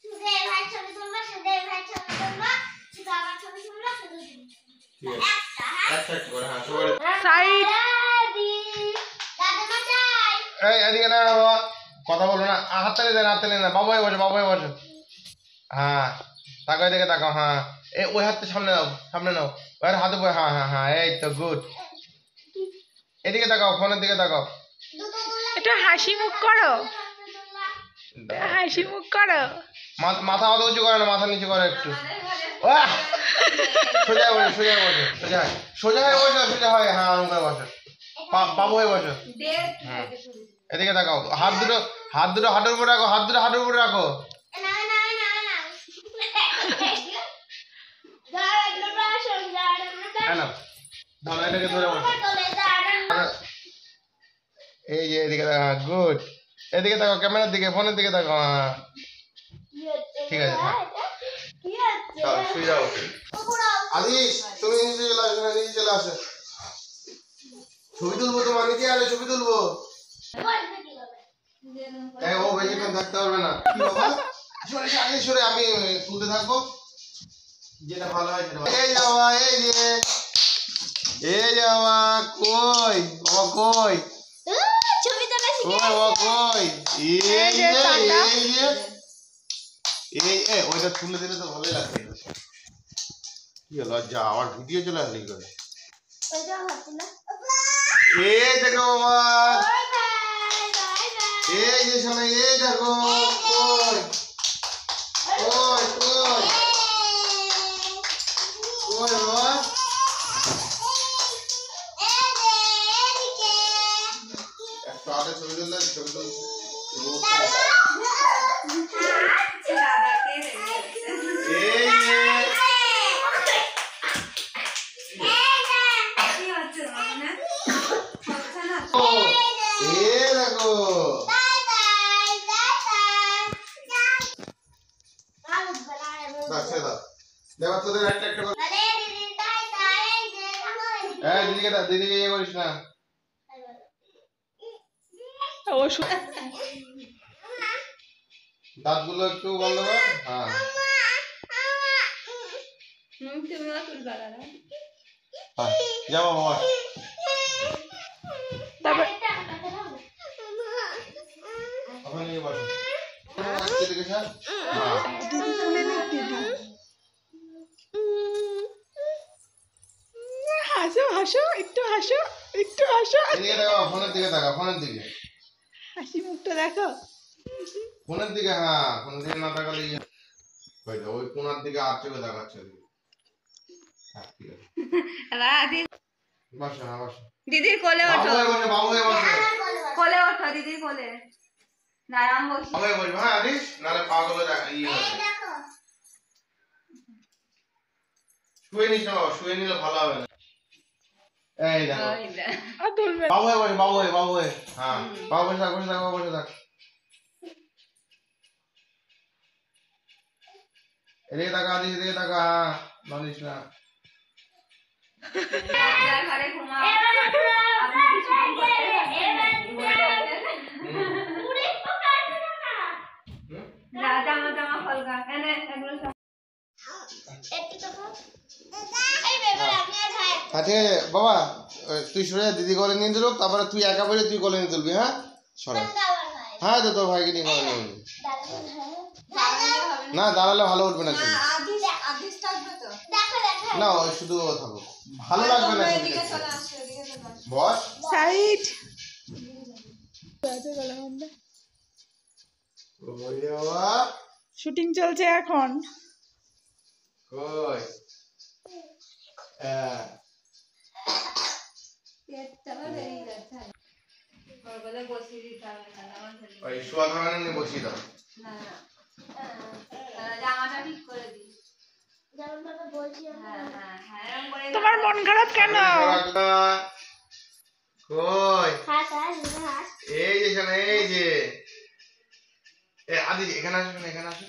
সুজয় ভাই ছবি তুলবা, সুজয় ভাই ছবি তুলবা, শুধু আমার ছবি তুলবা, শুধু ঠিক আছে একটা করে হ্যাঁ সবাই সাইড দাদা চাই। এই এদিকে না বাবা কথা বলো না হাত তালি দেন হাত তালি না বাবু হয়ে বসো হ্যাঁ তাকাও এদিকে তাকাও হ্যাঁ এই ওই হাতটা সামনে নাও ওই হাতে উপরে হ্যাঁ হ্যাঁ হ্যাঁ এই তো গুড এদিকে তাকাও ফোনের দিকে তাকাও একটু হাসি মুখ করো, হাসি মুখ করো। মাথা অত উঁচু করে না মাথা নিচু করে একটু ওয়াহ! সোজা হয়ে বসো সোজা হয়ে বসো সোজা হয়ে হ্যাঁ আরাম করে বসো বাবু হয়ে বসো হ্যাঁ এদিকে তাকাও হাত দুটো হাঁটুর উপর রাখো হাঁটুর উপর রাখো না না না না দাঁড়া প্রাশন হ্যাঁ না ধরো এটাকে ধরে বসো এই যে এদিকে গুড এদিকে তাকাও ক্যামেরার দিকে ফোনের দিকে তাকাও হ্যাঁ ঠিক আছে কি আছে চলো শুয়ে যাও আদিস তুমি নিচে চলে আসো ছবি তুলবো তোমার নিচে আলে ছবি তুলবো এই ও বেশিক্ষণ থাকতে পারবে না কি বাবা সরে আমি তুলতে থাকবো যেটা ভালো হয় সেটা এই যাওয়া এই যাওয়া কই বাবা কই ছবি তোলা কই বাবা কই এই যে ওইটা তুলে দিলে তো ভালোই লাগবে কি লজ্জা আমার ভিডিও চলে আসলি করে ওইটা হচ্ছে না এই দেখো বাবা এই যে শোনা এই দেখো কই কই কই কই বাবা একটু আগে ছবি তুললে ছবি তুল এই যে এই দেখো দেখো তোদের একটা করে দিদিকে ইয়ে করিস না দাঁতগুলো একটু বন্ধ কর হ্যাঁ যাবো বাবা ওখানে গিয়ে বসো এদিকে স্যার হ্যাঁ হাসো হাসো একটু হাসো এদিকে দেখো ফোনের দিকে তাকাও ফোনের দিকে হাসি মুখটা দেখো ফোনের দিকে হ্যাঁ ফোনের দিকে না তাকালে ওই কোনার দিকে আর চোখে তাকাচ্ছে হ্যাঁ ঠিক আছে বসো হ্যাঁ বসো দিদির কোলে ওঠো বাবু হয়ে বসো কোলে ওঠো দিদির কোলে নারাম বসো বাবু হয়ে বসো হ্যাঁ আদিস নাহলে পাগল ইয়ে হবে শুয়ে নিস না বাবা শুয়ে নিলে ভালো হবে না এই দেখো বাবু হয়ে হ্যাঁ বাবু বসে থাক এদিকে তাকা আদিস এদিকে তাকা হ্যাঁ নালিস না ঘরে ঘুমাও আপনি কিছু জামা ফলকা এনে এগুলো সব আচ্ছা বাবা তুই সরে দিদি কোলে নিয়ে দিল তারপরে তুই একা বসে তুই কোলে নিয়ে তুলবি হ্যাঁ সরে হ্যাঁ তো তোর ভাইকে নিয়ে কোলে নিয়ে না দাঁড়ালে ভালো উঠবে না ছবি না ওই শুধু থাকো ভালো লাগবে না বস সাইড শুটিং চলছে এখন কই ওই শোয়া খাওয়ানো নিয়ে বসিয়ে দাও জামাটা ঠিক করে দিই তোমার মন খারাপ কেন? কই এই যে শোনা এই যে আদি এখানে আসো